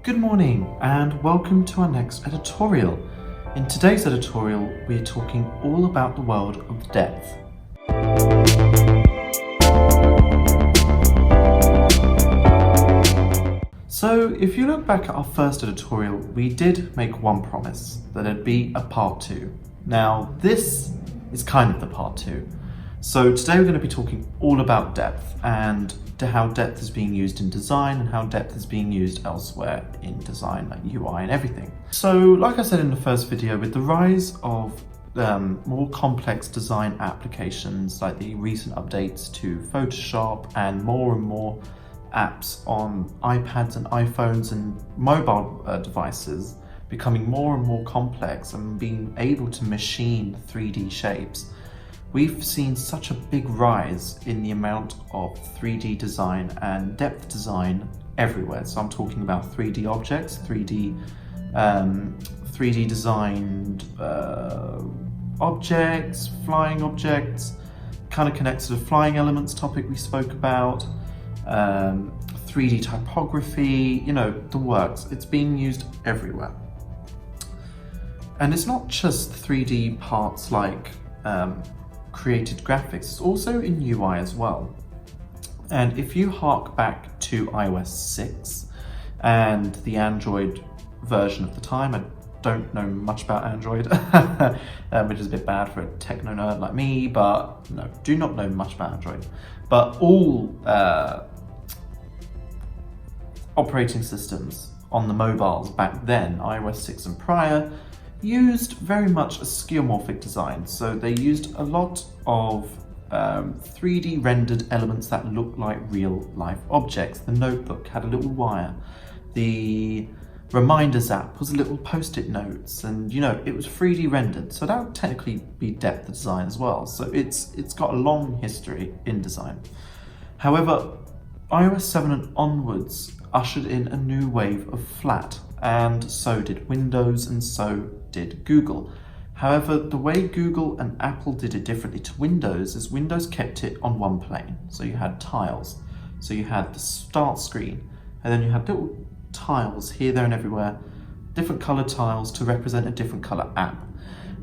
Good morning and welcome to our next editorial. In today's editorial, we're talking all about the world of depth. So if you look back at our first editorial, we did make one promise, that it'd be a part 2. Now this is kind of the part 2. So today we're going to be talking all about depth and how depth is being used in design and how depth is being used elsewhere in design, like UI and everything. So like I said in the first video, with the rise of more complex design applications like the recent updates to Photoshop and more apps on iPads and iPhones and mobile devices becoming more and more complex and being able to machine 3D shapes, we've seen such a big rise in the amount of 3D design and depth design everywhere. So I'm talking about 3D objects, 3D designed objects, flying objects, kind of connects to the flying elements topic we spoke about, 3D typography, you know, the works. It's being used everywhere. And it's not just 3D parts like created graphics, it's also in UI as well. And if you hark back to iOS 6 and the Android version of the time, I don't know much about Android, which is a bit bad for a techno nerd like me, but no, do not know much about Android. But all operating systems on the mobiles back then, iOS 6 and prior, used very much a skeuomorphic design. So they used a lot of 3D rendered elements that looked like real life objects. The notebook had a little wire. The reminders app was little post-it notes, and you know, it was 3D rendered. So that would technically be depth design as well. So it's got a long history in design. However, iOS 7 and onwards ushered in a new wave of flat, and so did Windows and so did Google. However, the way Google and Apple did it differently to Windows is Windows kept it on one plane. So you had tiles. So you had the start screen, and then you had little tiles here, there and everywhere, different color tiles to represent a different color app.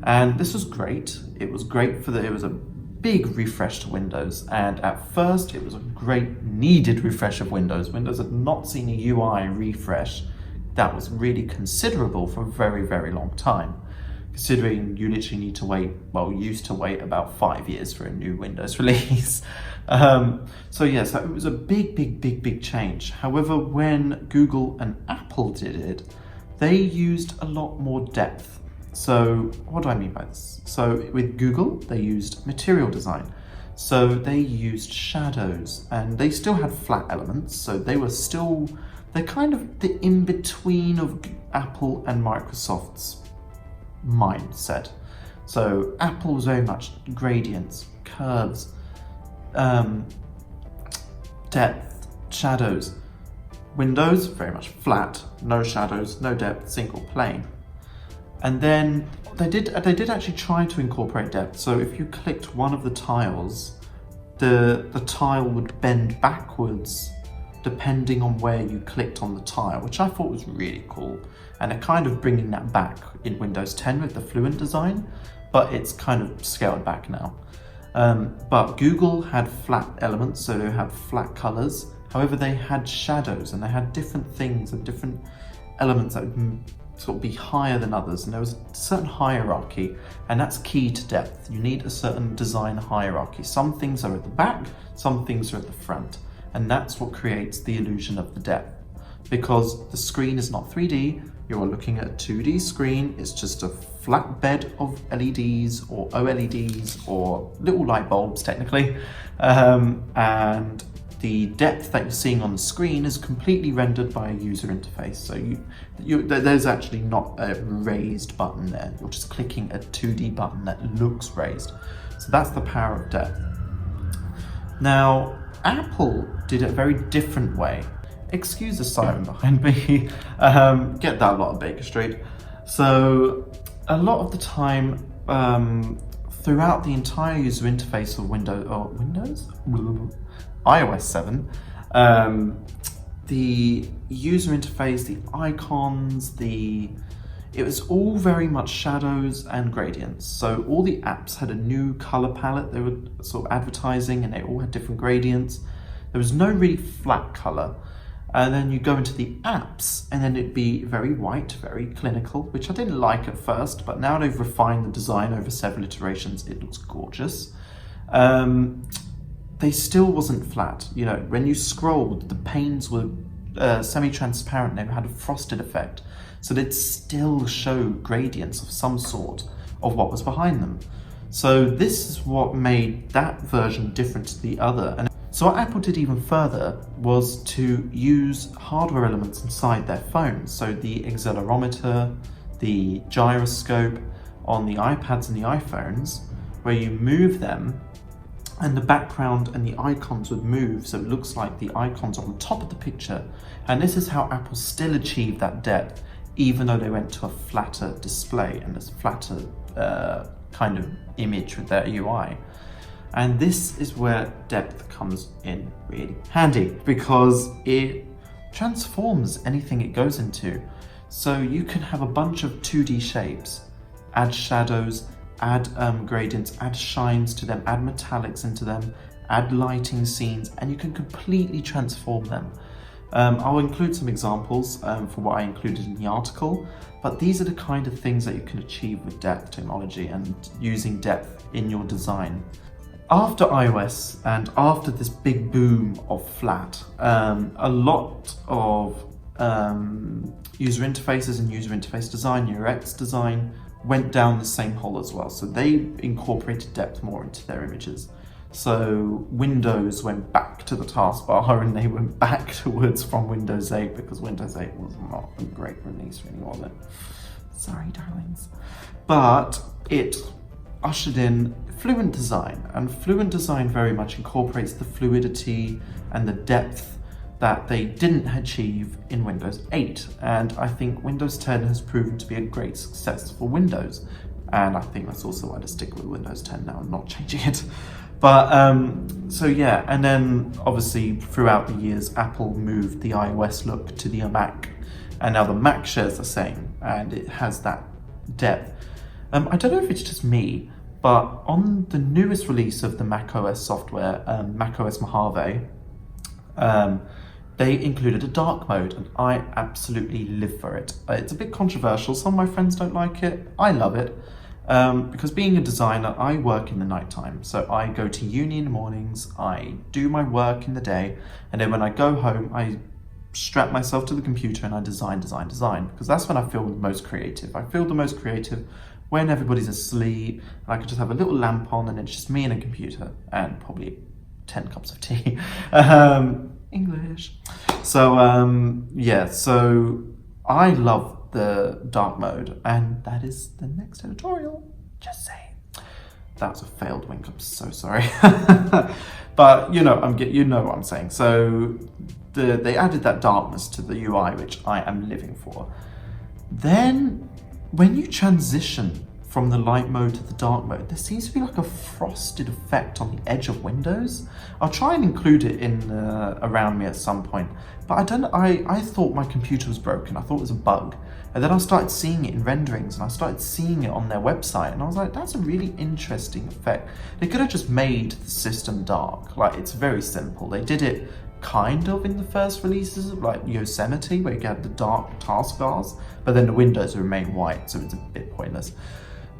And this was great. It was great it was a big refresh to Windows, and at first it was a great needed refresh of Windows. Windows had not seen a UI refresh that was really considerable for a very long time, considering you literally need to wait, well, used to wait about 5 years for a new Windows release. So yes, it was a big change. However, when Google and Apple did it, they used a lot more depth. So what do I mean by this? So with Google, they used material design. So they used shadows, and they still had flat elements. So they're kind of the in-between of Apple and Microsoft's mindset. So Apple was very much gradients, curves, depth, shadows. Windows, very much flat, no shadows, no depth, single plane. And then they did actually try to incorporate depth. So if you clicked one of the tiles, the tile would bend backwards depending on where you clicked on the tile, which I thought was really cool. And they're kind of bringing that back in Windows 10 with the Fluent design, but it's kind of scaled back now. But Google had flat elements, so they had flat colors. However, they had shadows and they had different things and different elements that would sort of be higher than others, and there was a certain hierarchy, and that's key to depth. You need a certain design hierarchy. Some things are at the back, some things are at the front, and that's what creates the illusion of the depth. Because the screen is not 3D, you're looking at a 2D screen, it's just a flat bed of LEDs or OLEDs or little light bulbs technically, and the depth that you're seeing on the screen is completely rendered by a user interface. So there's actually not a raised button there. You're just clicking a 2D button that looks raised. So that's the power of depth. Now, Apple did it a very different way. Excuse the siren behind me. Get that lot of Baker Street. So a lot of the time, throughout the entire user interface of iOS 7, the user interface, the icons, it was all very much shadows and gradients. So all the apps had a new color palette they were sort of advertising, and they all had different gradients. There was no really flat color. And then you go into the apps, and then it'd be very white, very clinical, which I didn't like at first, but now they've refined the design over several iterations. It looks gorgeous. They still wasn't flat. You know, when you scrolled, the panes were semi-transparent. They had a frosted effect. So they'd still show gradients of some sort of what was behind them. So this is what made that version different to the other. And so what Apple did even further was to use hardware elements inside their phones. So the accelerometer, the gyroscope on the iPads and the iPhones, where you move them and the background and the icons would move, so it looks like the icons are on top of the picture. And this is how Apple still achieved that depth, even though they went to a flatter display and a flatter kind of image with their UI. And this is where depth comes in really handy, because it transforms anything it goes into. So you can have a bunch of 2D shapes, add shadows, add gradients, add shines to them, add metallics into them, add lighting scenes, and you can completely transform them. I'll include some examples for what I included in the article, but these are the kind of things that you can achieve with depth technology and using depth in your design. After iOS and after this big boom of flat, a lot of user interfaces and user interface design, UX design, went down the same hole as well. So they incorporated depth more into their images. So Windows went back to the taskbar, and they went back towards from Windows 8, because Windows 8 was not a great release really, was it? Sorry, darlings. But it ushered in Fluent Design, and Fluent Design very much incorporates the fluidity and the depth that they didn't achieve in Windows 8. And I think Windows 10 has proven to be a great success for Windows. And I think that's also why I stick with Windows 10 now and not changing it. But so yeah, and then obviously throughout the years, Apple moved the iOS look to the Mac, and now the Mac shares the same, and it has that depth. I don't know if it's just me, but on the newest release of the macOS software, macOS Mojave, they included a dark mode, and I absolutely live for it. It's a bit controversial. Some of my friends don't like it. I love it. Because being a designer, I work in the nighttime. So I go to uni in the mornings, I do my work in the day, and then when I go home, I strap myself to the computer and I design, because that's when I feel the most creative. I feel the most creative when everybody's asleep, and I can just have a little lamp on, and it's just me and a computer, and probably 10 cups of tea. English. So, yeah, so I love the dark mode, and that is the next editorial. Just saying. That was a failed wink. I'm so sorry. But you know what I'm saying. So they added that darkness to the UI, which I am living for. Then when you transition from the light mode to the dark mode, there seems to be like a frosted effect on the edge of windows. I'll try and include it in around me at some point, but I thought my computer was broken. I thought it was a bug. And then I started seeing it in renderings, and I started seeing it on their website, and I was like, that's a really interesting effect. They could have just made the system dark. Like, it's very simple. They did it kind of in the first releases of like Yosemite, where you had the dark taskbars, but then the windows remain white, so it's a bit pointless.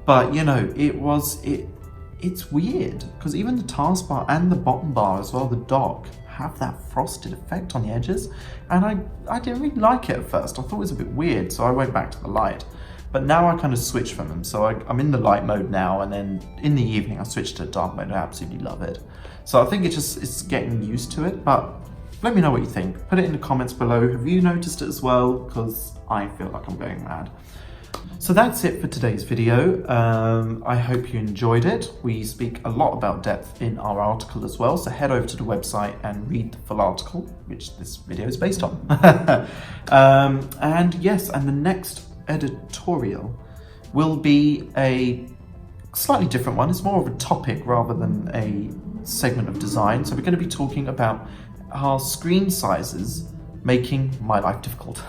But you know, it's weird, because even the taskbar and the bottom bar as well, the dock, have that frosted effect on the edges, and I didn't really like it at first. I thought it was a bit weird, so I went back to the light. But now I kind of switched from them, so I'm in the light mode now, and then in the evening I switched to dark mode. I absolutely love it. So I think it's getting used to it, but let me know what you think. Put it in the comments below. Have you noticed it as well? Because I feel like I'm going mad. So that's it for today's video. I hope you enjoyed it. We speak a lot about depth in our article as well, so head over to the website and read the full article, which this video is based on. And yes, and the next editorial will be a slightly different one. It's more of a topic rather than a segment of design. So we're going to be talking about how screen sizes making my life difficult.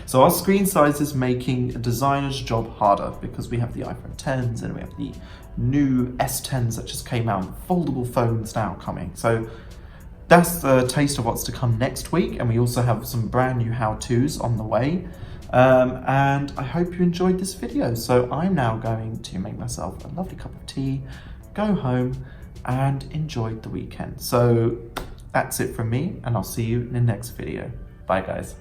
So our screen size is making a designer's job harder because we have the iPhone 10s and we have the new S10s that just came out, foldable phones now coming. So that's the taste of what's to come next week, and we also have some brand new how-tos on the way. And I hope you enjoyed this video. So I'm now going to make myself a lovely cup of tea, go home and enjoy the weekend. So that's it from me, and I'll see you in the next video. Bye guys.